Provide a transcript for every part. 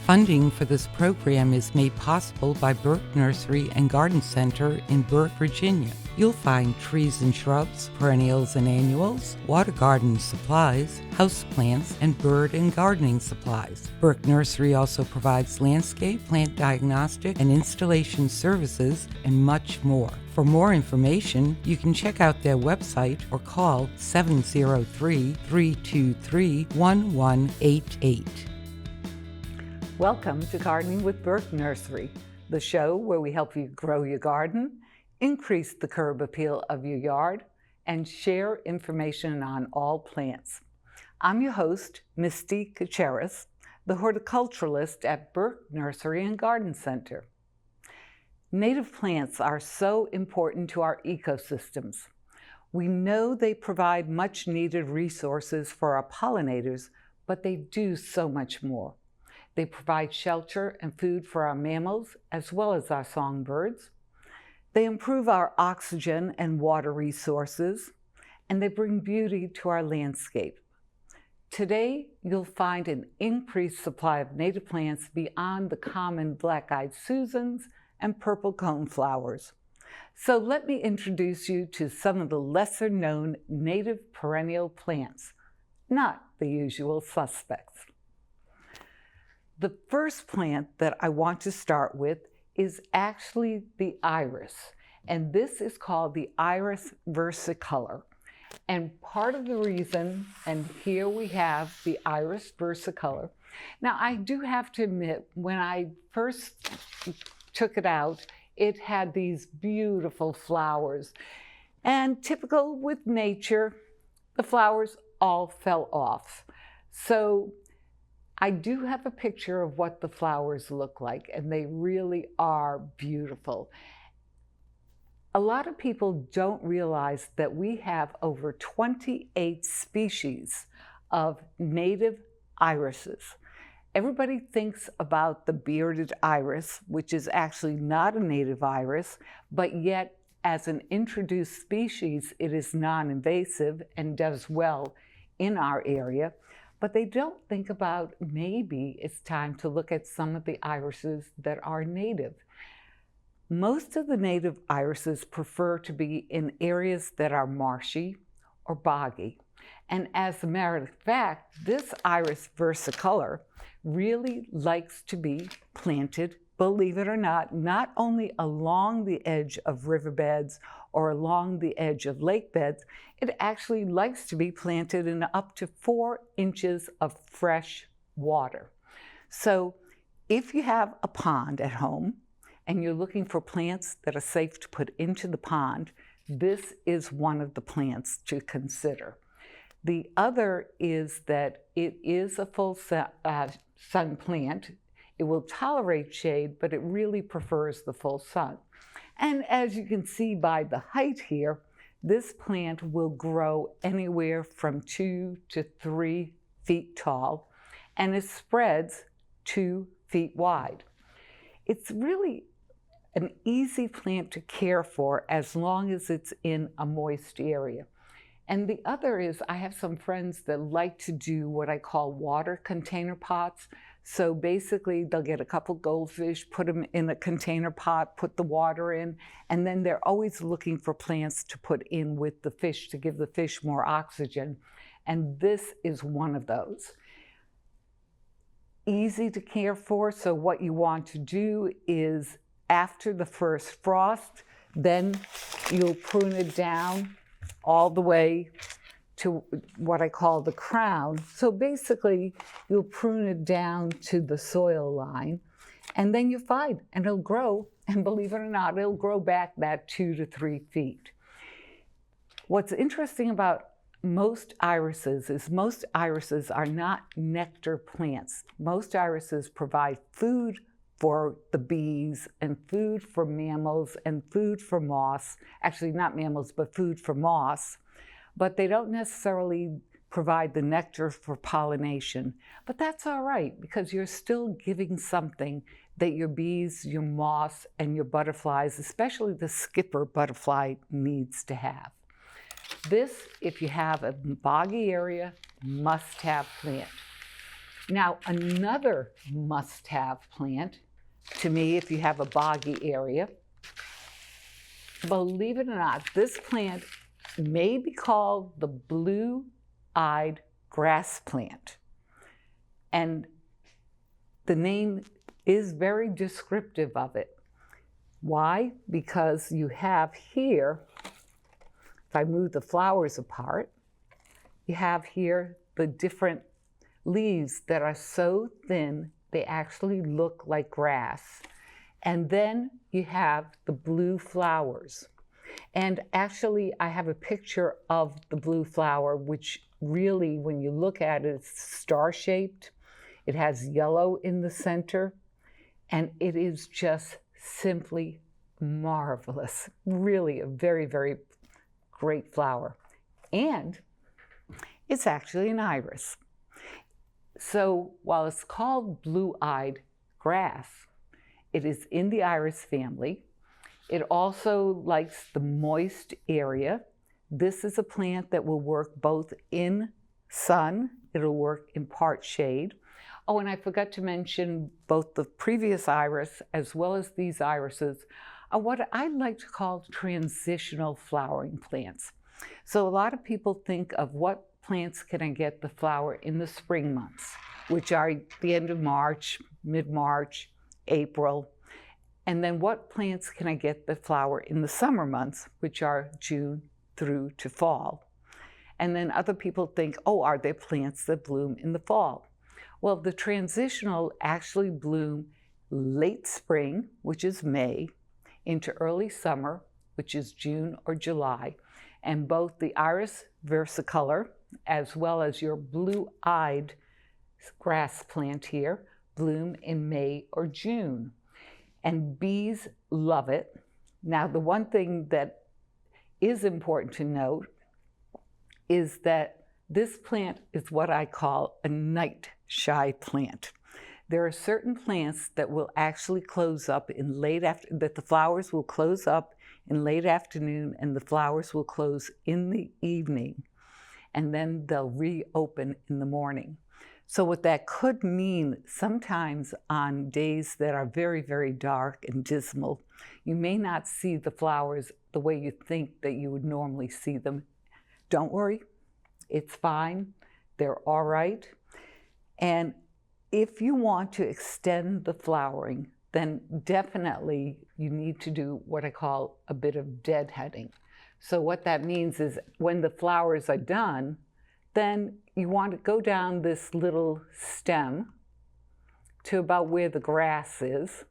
Funding for this program is made possible by Burke Nursery and Garden Center in Burke, Virginia. You'll find trees and shrubs, perennials and annuals, water garden supplies, houseplants, and bird and gardening supplies. Burke Nursery also provides landscape, plant diagnostic, and installation services, and much more. For more information, you can check out their website or call 703-323-1188. Welcome to Gardening with Burke Nursery, the show where we help you grow your garden, increase the curb appeal of your yard, and share information on all plants. I'm your host, Misty Kuceris, the horticulturalist at Burke Nursery and Garden Center. Native plants are so important to our ecosystems. We know they provide much needed resources for our pollinators, but they do so much more. They provide shelter and food for our mammals as well as our songbirds. They improve our oxygen and water resources, and they bring beauty to our landscape. Today, you'll find an increased supply of native plants beyond the common black-eyed Susans and purple coneflowers. So let me introduce you to some of the lesser-known native perennial plants, not the usual suspects. The first plant that I want to start with is actually the iris, and this is called the Iris versicolor. And part of the reason, and here we have the Iris versicolor. Now, I do have to admit, when I first took it out, it had these beautiful flowers. And typical with nature, the flowers all fell off. So I do have a picture of what the flowers look like, and they really are beautiful. A lot of people don't realize that we have over 28 species of native irises. Everybody thinks about the bearded iris, which is actually not a native iris, but yet as an introduced species, it is non-invasive and does well in our area. But they don't think about maybe it's time to look at some of the irises that are native. Most of the native irises prefer to be in areas that are marshy or boggy. And as a matter of fact, this Iris versicolor really likes to be planted, believe it or not only along the edge of riverbeds or along the edge of lake beds. It actually likes to be planted in up to 4 inches of fresh water. So if you have a pond at home and you're looking for plants that are safe to put into the pond, this is one of the plants to consider. The other is that it is a full sun plant. It will tolerate shade, but it really prefers the full sun. And as you can see by the height here, this plant will grow anywhere from 2 to 3 feet tall, and it spreads 2 feet wide. It's really an easy plant to care for as long as it's in a moist area. And the other is, I have some friends that like to do what I call water container pots. So basically, they'll get a couple goldfish, put them in a container pot, put the water in, and then they're always looking for plants to put in with the fish to give the fish more oxygen. And this is one of those. Easy to care for, so what you want to do is after the first frost, then you'll prune it down all the way to what I call the crown. So basically, you'll prune it down to the soil line, and then you're fine, and it'll grow, and believe it or not, it'll grow back that 2 to 3 feet. What's interesting about most irises is most irises are not nectar plants. Most irises provide food for the bees and food for mammals and food for moss. Actually, not mammals, but food for moss. But they don't necessarily provide the nectar for pollination. But that's all right, because you're still giving something that your bees, your moths, and your butterflies, especially the skipper butterfly, needs to have. This, if you have a boggy area, must-have plant. Now, another must-have plant, to me, if you have a boggy area, believe it or not, this plant may be called the blue-eyed grass plant. And the name is very descriptive of it. Why? Because you have here, if I move the flowers apart, you have here the different leaves that are so thin they actually look like grass. And then you have the blue flowers. And actually, I have a picture of the blue flower, which really, when you look at it, it's star-shaped. It has yellow in the center, and it is just simply marvelous. Really a very, very great flower. And it's actually an iris. So while it's called blue-eyed grass, it is in the iris family. It also likes the moist area. This is a plant that will work both in sun, it'll work in part shade. Oh, and I forgot to mention both the previous iris as well as these irises are what I like to call transitional flowering plants. So a lot of people think of what plants can I get the flower in the spring months, which are the end of March, mid-March, April. And then what plants can I get the flower in the summer months, which are June through to fall. And then other people think, oh, are there plants that bloom in the fall? Well, the transitional actually bloom late spring, which is May, into early summer, which is June or July. And both the iris versicolor, as well as your blue-eyed grass plant here, bloom in May or June. And bees love it. Now, the one thing that is important to note is that this plant is what I call a night shy plant. There are certain plants that will actually close up in that the flowers will close up in late afternoon and the flowers will close in the evening, and then they'll reopen in the morning. So what that could mean, sometimes on days that are very, very dark and dismal, you may not see the flowers the way you think that you would normally see them. Don't worry, it's fine, they're all right. And if you want to extend the flowering, then definitely you need to do what I call a bit of deadheading. So what that means is when the flowers are done, then you want to go down this little stem to about where the grass is,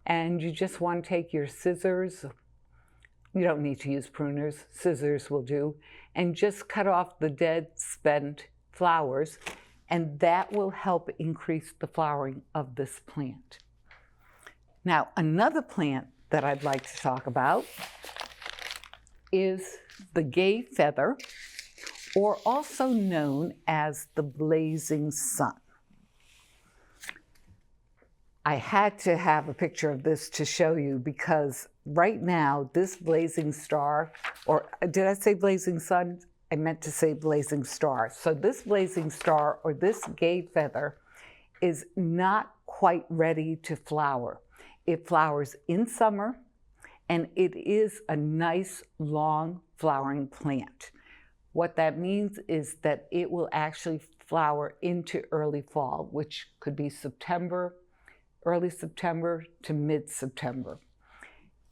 and you just want to take your scissors, you don't need to use pruners, scissors will do, and just cut off the dead, spent flowers, and that will help increase the flowering of this plant. Now, another plant that I'd like to talk about is the Gayfeather, or also known as the blazing sun. I had to have a picture of this to show you because right now this blazing star, or did I say blazing sun? I meant to say blazing star. So this blazing star, or this Gayfeather, is not quite ready to flower. It flowers in summer, and it is a nice long flowering plant. What that means is that it will actually flower into early fall, which could be September, early September to mid-September.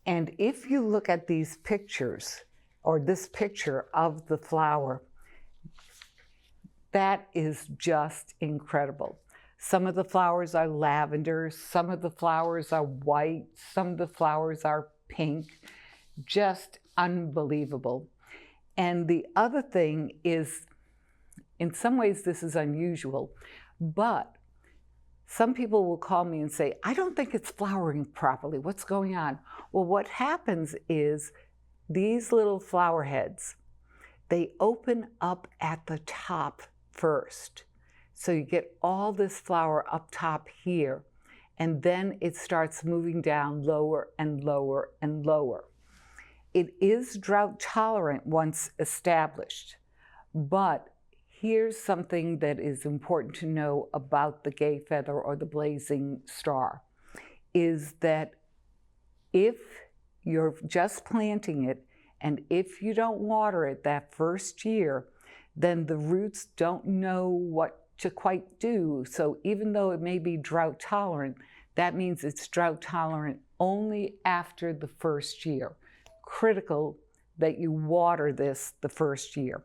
And if you look at these pictures, or this picture of the flower, that is just incredible. Some of the flowers are lavender, some of the flowers are white, some of the flowers are pink, just unbelievable. And the other thing is, in some ways this is unusual, but some people will call me and say, I don't think it's flowering properly. What's going on? Well, what happens is these little flower heads, they open up at the top first. So you get all this flower up top here, and then it starts moving down lower and lower and lower. It is drought tolerant once established, but Here's something that is important to know about the Gayfeather or the blazing star, is that if you're just planting it and if you don't water it that first year, then the roots don't know what to quite do. So even though it may be drought tolerant, that means it's drought tolerant only after the first year. Critical that you water this the first year.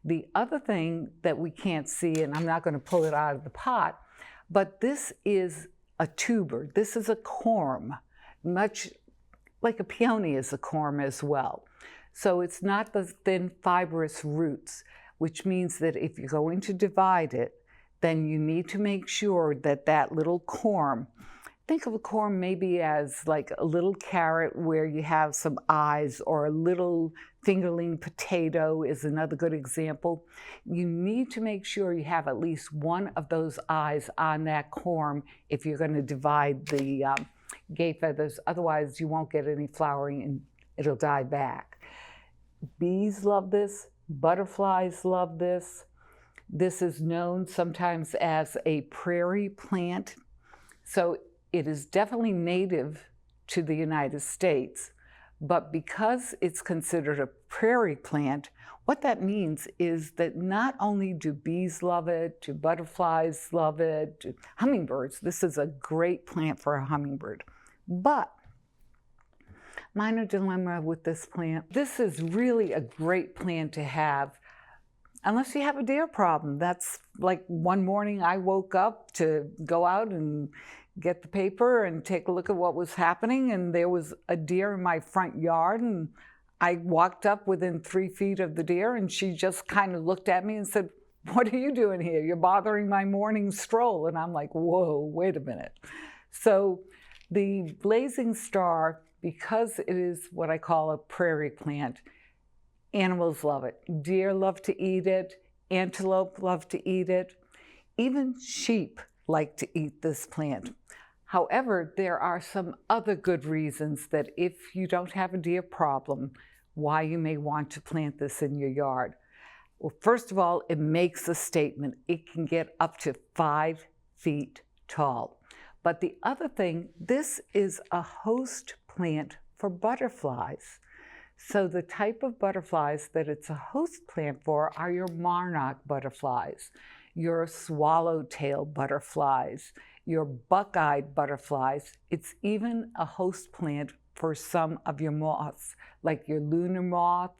The other thing that we can't see, and I'm not going to pull it out of the pot, but this is a tuber. This is a corm, much like a peony is a corm as well. So it's not the thin fibrous roots, which means that if you're going to divide it, then you need to make sure that that little corm, think of a corm maybe as like a little carrot where you have some eyes, or a little fingerling potato is another good example. You need to make sure you have at least one of those eyes on that corm if you're going to divide the Gayfeathers. Otherwise, you won't get any flowering and it'll die back. Bees love this. Butterflies love this. This is known sometimes as a prairie plant. So it is definitely native to the United States, but because it's considered a prairie plant, what that means is that not only do bees love it, do butterflies love it, do hummingbirds. This is a great plant for a hummingbird. But minor dilemma with this plant, this is really a great plant to have unless you have a deer problem. That's like one morning I woke up to go out and get the paper and take a look at what was happening, and there was a deer in my front yard, and I walked up within 3 feet of the deer, and she just kind of looked at me and said, "What are you doing here? You're bothering my morning stroll." And I'm like, whoa, wait a minute. So the blazing star, because it is what I call a prairie plant, animals love it. Deer love to eat it. Antelope love to eat it. Even sheep like to eat this plant. However, there are some other good reasons that if you don't have a deer problem, why you may want to plant this in your yard. Well, first of all, it makes a statement. It can get up to 5 feet tall. But the other thing, this is a host plant for butterflies. So the type of butterflies that it's a host plant for are your monarch butterflies, your swallowtail butterflies, your buck-eyed butterflies. It's even a host plant for some of your moths, like your lunar moth,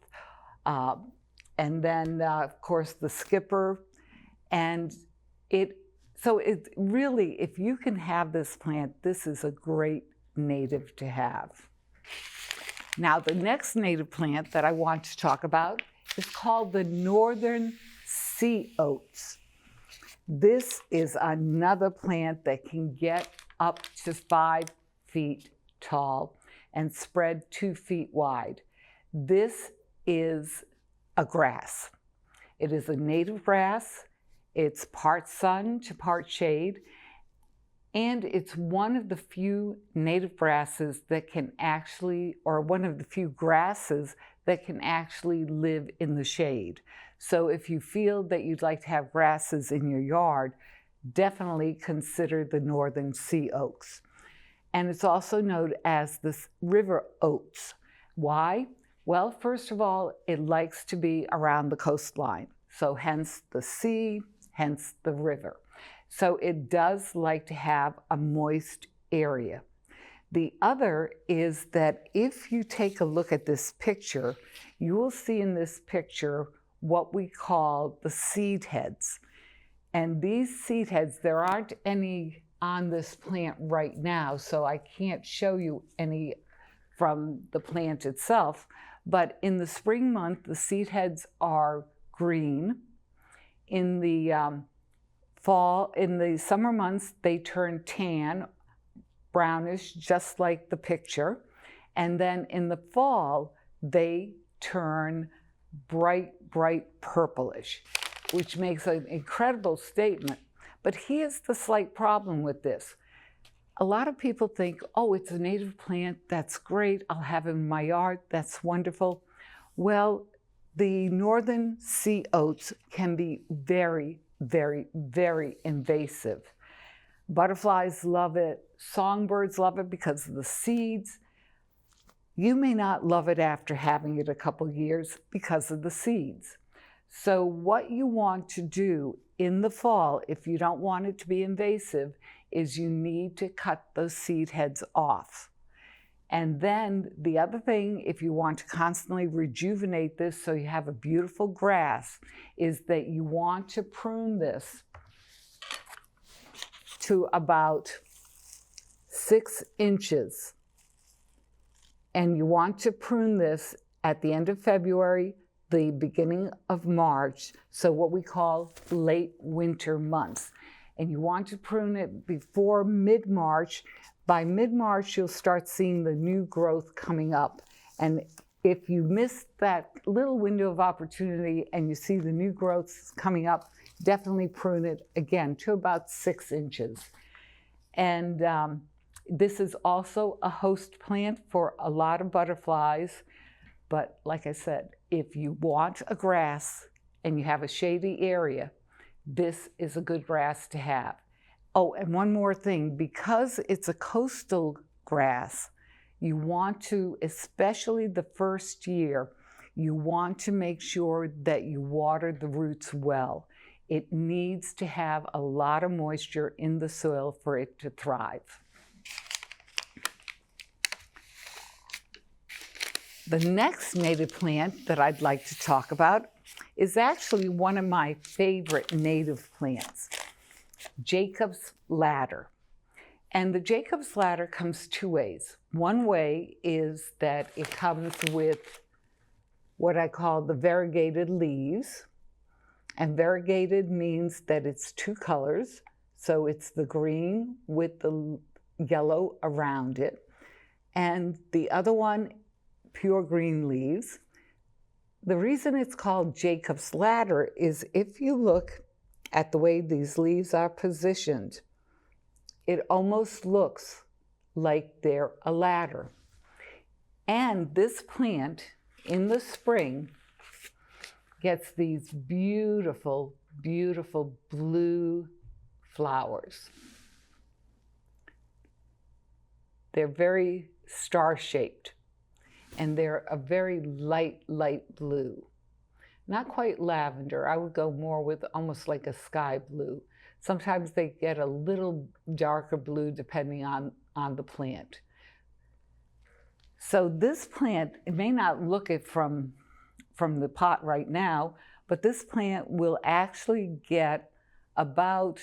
and then, of course, the skipper. And so it really, if you can have this plant, this is a great native to have. Now, the next native plant that I want to talk about is called the northern sea oats. This is another plant that can get up to 5 feet tall and spread 2 feet wide. This is a grass. It is a native grass. It's part sun to part shade. And it's one of the few native grasses that can actually, or one of the few grasses that can actually live in the shade. So if you feel that you'd like to have grasses in your yard, definitely consider the northern sea oats. And it's also known as the river oats. Why? Well, first of all, it likes to be around the coastline. So hence the sea, hence the river. So it does like to have a moist area. The other is that if you take a look at this picture, you will see in this picture what we call the seed heads. And these seed heads, there aren't any on this plant right now, so I can't show you any from the plant itself. But in the spring month, the seed heads are green. In the fall, in the summer months, they turn tan, brownish, just like the picture. And then in the fall, they turn bright purplish, which makes an incredible statement. But here's the slight problem with this. A lot of people think, oh, it's a native plant, that's great, I'll have it in my yard, that's wonderful. Well, The northern sea oats can be very, very, very invasive. Butterflies love it. Songbirds love it because of the seeds. You may not love it after having it a couple years because of the seeds. So what you want to do in the fall, if you don't want it to be invasive, is you need to cut those seed heads off. And then the other thing, if you want to constantly rejuvenate this so you have a beautiful grass, is that you want to prune this to about 6 inches. And you want to prune this at the end of February, the beginning of March, so what we call late winter months. And you want to prune it before mid-March. By mid-March, you'll start seeing the new growth coming up. And if you miss that little window of opportunity and you see the new growths coming up, definitely prune it again to about 6 inches. And this is also a host plant for a lot of butterflies. But like I said, if you want a grass and you have a shady area, this is a good grass to have. Oh, and one more thing, because it's a coastal grass, you want to, especially the first year, you want to make sure that you water the roots well. It needs to have a lot of moisture in the soil for it to thrive. The next native plant that I'd like to talk about is actually one of my favorite native plants, Jacob's ladder. And the Jacob's ladder comes 2 ways. One way is that it comes with what I call the variegated leaves. And variegated means that it's 2 colors. So it's the green with the yellow around it. And the other one, pure green leaves. The reason it's called Jacob's ladder is if you look at the way these leaves are positioned, it almost looks like they're a ladder. And this plant in the spring gets these beautiful, beautiful blue flowers. They're very star-shaped, and they're a very light, light blue. Not quite lavender. I would go more with almost like a sky blue. Sometimes they get a little darker blue depending on the plant. So this plant, it may not look it from the pot right now, but this plant will actually get about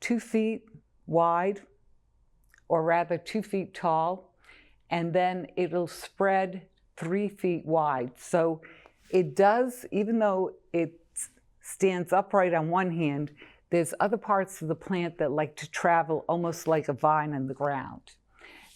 2 feet wide, or rather 2 feet tall, and then it'll spread 3 feet wide. So it does, even though it stands upright on one hand, there's other parts of the plant that like to travel almost like a vine in the ground.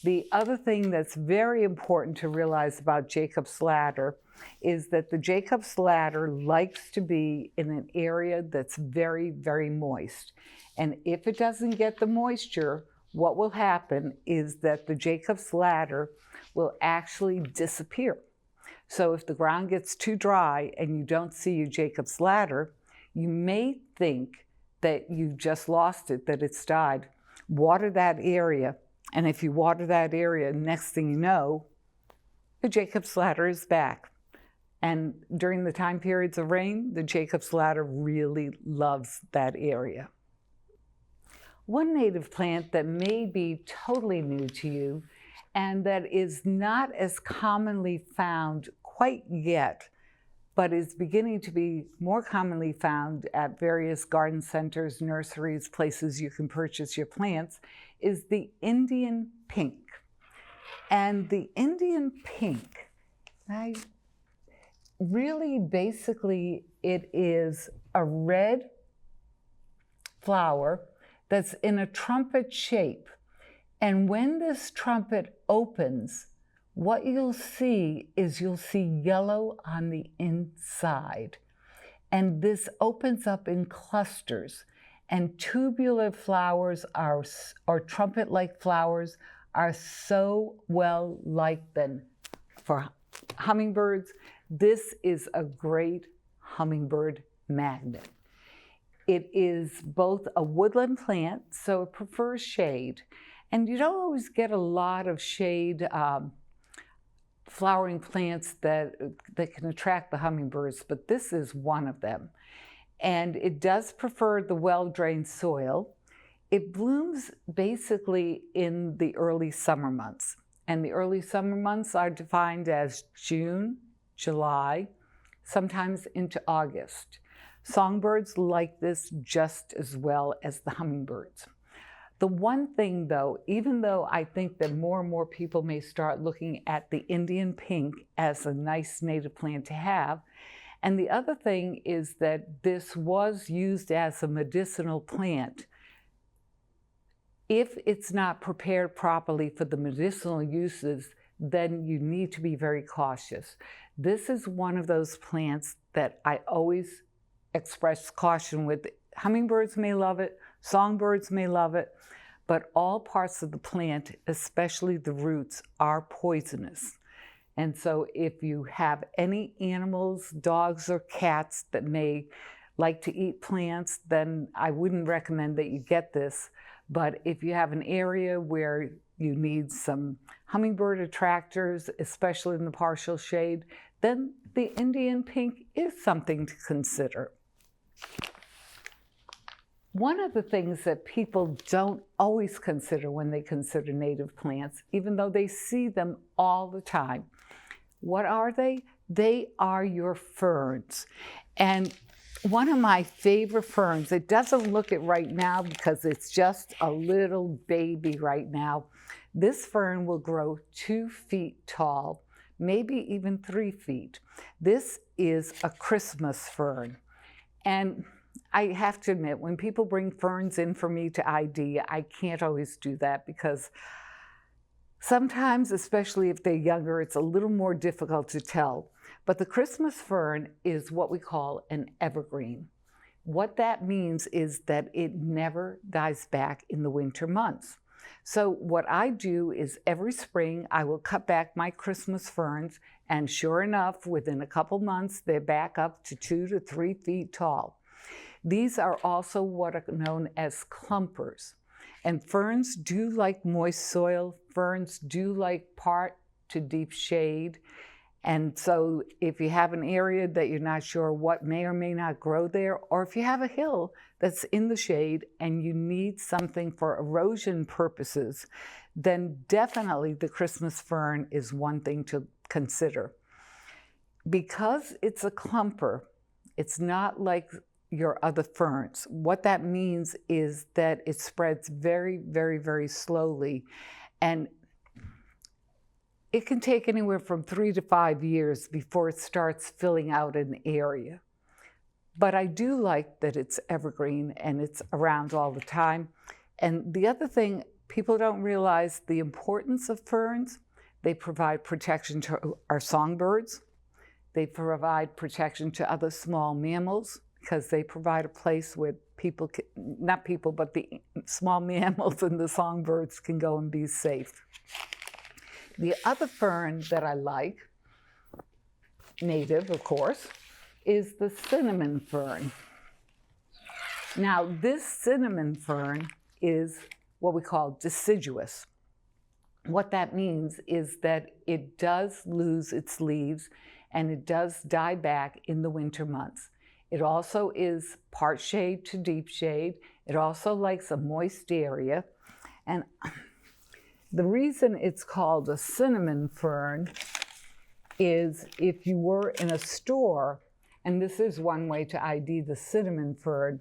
The other thing that's very important to realize about Jacob's ladder is that the Jacob's ladder likes to be in an area that's very, very moist. And if it doesn't get the moisture, what will happen is that the Jacob's ladder will actually disappear. So if the ground gets too dry and you don't see your Jacob's ladder, you may think that you've just lost it, that it's died. Water that area, and if you water that area, next thing you know, the Jacob's ladder is back. And during the time periods of rain, the Jacob's ladder really loves that area. One native plant that may be totally new to you and that is not as commonly found quite yet, but is beginning to be more commonly found at various garden centers, nurseries, places you can purchase your plants, is the Indian pink. And the Indian pink, really basically it is a red flower that's in a trumpet shape. And when this trumpet opens, what you'll see is you'll see yellow on the inside. And this opens up in clusters. And tubular flowers or trumpet-like flowers are so well liked then for hummingbirds. This is a great hummingbird magnet. It is both a woodland plant, so it prefers shade. And you don't always get a lot of shade flowering plants that can attract the hummingbirds, but this is one of them. And it does prefer the well-drained soil. It blooms basically in the early summer months. And the early summer months are defined as June, July, sometimes into August. Songbirds like this just as well as the hummingbirds. The one thing though, even though I think that more and more people may start looking at the Indian pink as a nice native plant to have, and the other thing is that this was used as a medicinal plant. If it's not prepared properly for the medicinal uses, then you need to be very cautious. This is one of those plants that I always express caution with. Hummingbirds may love it, songbirds may love it, but all parts of the plant, especially the roots, are poisonous. And so if you have any animals, dogs or cats that may like to eat plants, then I wouldn't recommend that you get this. But if you have an area where you need some hummingbird attractors, especially in the partial shade, then the Indian pink is something to consider. One of the things that people don't always consider when they consider native plants, even though they see them all the time, what are they? They are your ferns. And one of my favorite ferns, it doesn't look it right now because it's just a little baby right now. This fern will grow 2 feet tall, maybe even 3 feet. This is a Christmas fern. And I have to admit, when people bring ferns in for me to ID, I can't always do that because sometimes, especially if they're younger, it's a little more difficult to tell. But the Christmas fern is what we call an evergreen. What that means is that it never dies back in the winter months. So what I do is every spring I will cut back my Christmas ferns, and sure enough, within a couple months, they're back up to 2 to 3 feet tall. These are also what are known as clumpers. And ferns do like moist soil. Ferns do like part to deep shade. And so if you have an area that you're not sure what may or may not grow there, or if you have a hill that's in the shade and you need something for erosion purposes, then definitely the Christmas fern is one thing to consider. Because it's a clumper, it's not like your other ferns. What that means is that it spreads very, very, very slowly, and it can take anywhere from 3 to 5 years before it starts filling out an area. But I do like that it's evergreen and it's around all the time. And the other thing, people don't realize the importance of ferns. They provide protection to our songbirds. They provide protection to other small mammals, because they provide a place where people, not people, but the small mammals and the songbirds can go and be safe. The other fern that I like, native of course, is the cinnamon fern. Now this cinnamon fern is what we call deciduous. What that means is that it does lose its leaves and it does die back in the winter months. It also is part shade to deep shade. It also likes a moist area. And the reason it's called a cinnamon fern is if you were in a store, and this is one way to ID the cinnamon fern,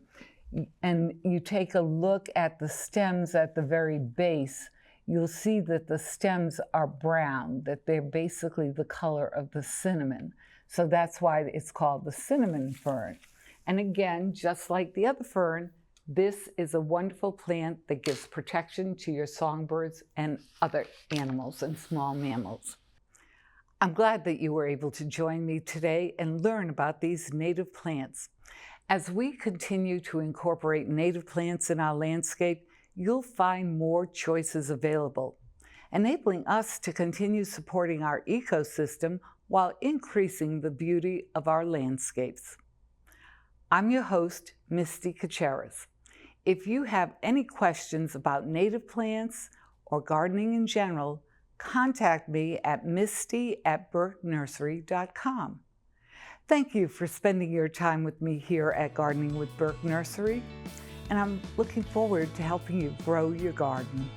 and you take a look at the stems at the very base, you'll see that the stems are brown, that they're basically the color of the cinnamon. So that's why it's called the cinnamon fern. And again, just like the other fern, this is a wonderful plant that gives protection to your songbirds and other animals and small mammals. I'm glad that you were able to join me today and learn about these native plants. As we continue to incorporate native plants in our landscape, you'll find more choices available, enabling us to continue supporting our ecosystem while increasing the beauty of our landscapes. I'm your host, Misty Kuceris. If you have any questions about native plants or gardening in general, contact me at misty@burkenursery.com. Thank you for spending your time with me here at Gardening with Burke Nursery, and I'm looking forward to helping you grow your garden.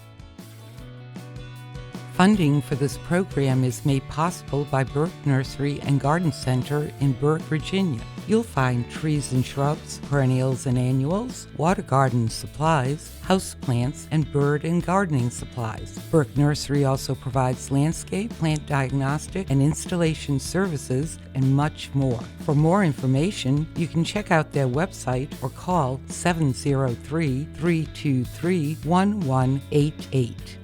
Funding for this program is made possible by Burke Nursery and Garden Center in Burke, Virginia. You'll find trees and shrubs, perennials and annuals, water garden supplies, houseplants, and bird and gardening supplies. Burke Nursery also provides landscape, plant diagnostic, and installation services, and much more. For more information, you can check out their website or call 703-323-1188.